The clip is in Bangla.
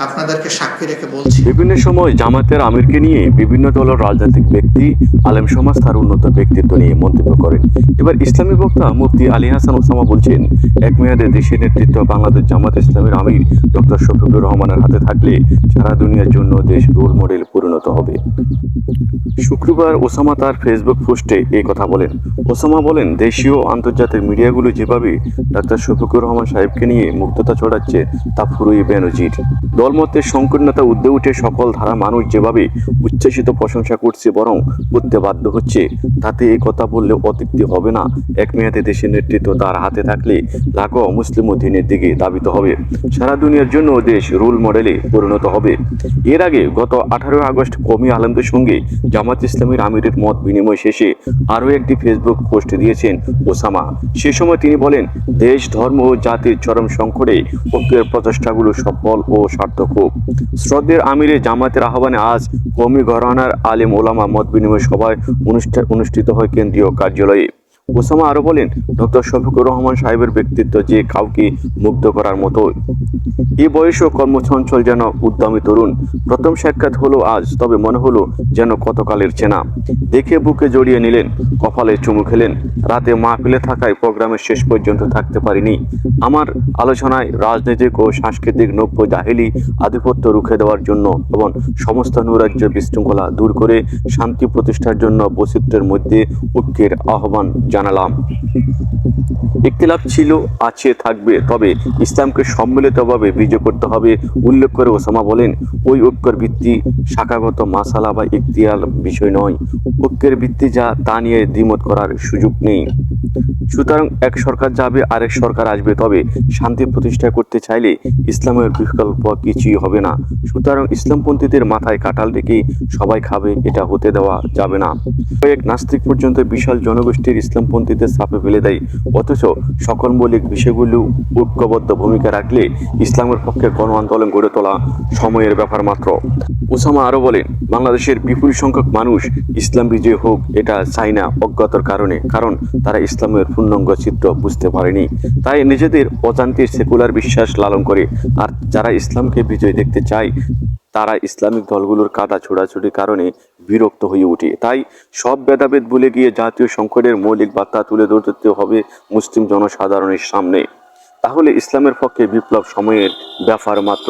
আপনাদেরকে সাক্ষী রেখে বলছি। বিভিন্ন সময় জামাতের আমিরকে নিয়ে বিভিন্ন দলের রাজনৈতিক ব্যক্তি, আলেম সমাজ তার উন্নত ব্যক্তিত্ব নিয়ে মন্তব্য করেন। এবার ইসলামী বক্তা মুফতি আলী হাসান ওসামা বলছেন, এক মেয়াদে দেশের নেতৃত্ব বাংলাদেশ জামাত ইসলামের আমির ডক্টর শফিকুর রহমানের হাতে থাকলে সারা দুনিয়ার জন্য দেশ রোল মডেল পরিণত হবে। শুক্রবার ওসামা তার ফেসবুক পোস্টে এই কথা বলেন। ওসামা বলেন, দেশীয় ও আন্তর্জাতিক মিডিয়াগুলো যেভাবে ডাক্তার শফিকুর রহমান সাহেবকে নিয়ে মুগ্ধতা ছড়াচ্ছে তা পুরোই বেনজির। দলমতের সংকীর্ণতা ঊর্ধ্বে উঠে সকল ধারা মানুষ যেভাবে উচ্ছ্বসিত প্রশংসা করছে বরং করতে বাধ্য হচ্ছে, তাতে এই কথা বললে অত্যুক্তি হবে না। এক মেয়াদে দেশের নেতৃত্ব তার হাতে থাকলে লাখো মুসলিম দিনের দিকে ধাবিত হবে, সারা দুনিয়ার জন্য দেশ রোল মডেলে পরিণত হবে। এর আগে গত 18 আগস্ট কওমি আলেমদের সঙ্গে জামাত ইসলামের আমিরের মত বিনিময় শেষে আরও একটি ফেসবুক পোস্ট দিয়েছেন ওসামা। সে সময় তিনি বলেন, দেশ, ধর্ম ও জাতির চরম সংকটে ঐক্যের প্রচেষ্টাগুলো সফল ও সার্থক হোক। শ্রদ্ধের আমিরে জামাতের আহ্বানে আজ কওমি ঘরানার আলেম ওলামা মত বিনিময় সভায় অনুষ্ঠিত হয় কেন্দ্রীয় কার্যালয়ে। ওসামা আরো বলেন, ডক্টর শফিকুর রহমান সাহেবের ব্যক্তিত্ব যে কাউকে মুগ্ধ করার মতো। এই বয়স ও কর্মচঞ্চল যেন উদ্যমী তরুণ। প্রথম সাক্ষাৎ হলো আজ, তবে মনে হলো যেন কতকালের চেনা। দেখে বুকে জড়িয়ে নিলেন, কপালে চুমু খেলেন। রাতে মাহফিলে থাকায় প্রোগ্রামের শেষ পর্যন্ত থাকতে পারিনি। আমার আলোচনায় রাজনৈতিক ও সাংস্কৃতিক নব্য জাহেলি আধিপত্য রুখে দেওয়ার জন্য এবং সমস্ত নৈরাজ্য বিশৃঙ্খলা দূর করে শান্তি প্রতিষ্ঠার জন্য বৈচিত্র্যের মধ্যে ঐক্যের আহ্বান জানালাম। ইখতিলাফ ছিল, আছে, থাকবে, তবে ইসলামকে সম্মিলিতভাবে বিজয় করতে হবে উল্লেখ করে ওসামা বলেন, ওই ঐক্যের ভিত্তি শাখাগত মাসালা বা ইখতিয়াল বিষয় নয়। ঐক্যের ভিত্তি যা তা নিয়ে দ্বিমত করার সুযোগ নেই। সুতরাং এক সরকার যাবে, আরেক সরকার আসবে, তবে শান্তি প্রতিষ্ঠা করতে চাইলে ইসলামের বিকল্প কিছুই হবে না। সুতরাং ইসলামপন্থীদের মাথায় কাঁঠাল রেখে সবাই খাবে, এটা হতে দেওয়া যাবে না। কয়েক নাস্তিক পর্যন্ত বিশাল জনগোষ্ঠীর ইসলামপন্থীদের চাপে ফেলে দেয়, অথচ সকল মৌলিক বিষয়গুলো ঐক্যবদ্ধ ভূমিকা রাখলে ইসলামের পক্ষে গণ আন্দোলন গড়ে তোলা সময়ের ব্যাপার মাত্র। ওসামা আরো বলেন, বাংলাদেশের বিপুল সংখ্যক মানুষ ইসলাম বিজয় হোক এটা চায় না অজ্ঞতার কারণে, কারণ তারা ইসলামের পূর্ণাঙ্গ চিত্র বুঝতে পারেনি, তাই নিজেদের অজান্তে সেকুলার বিশ্বাস লালন করে। আর যারা ইসলামকে বিজয় দেখতে চায় তারা ইসলামিক দলগুলোর কাদা ছোড়াছুটির কারণে বিরক্ত হয়ে ওঠে। তাই সব ভেদাভেদ ভুলে গিয়ে জাতীয় সংকটের মৌলিক বার্তা তুলে ধরতে হবে মুসলিম জনসাধারণের সামনে, তাহলে ইসলামের পক্ষে বিপ্লব সময়ের ব্যাপার মাত্র।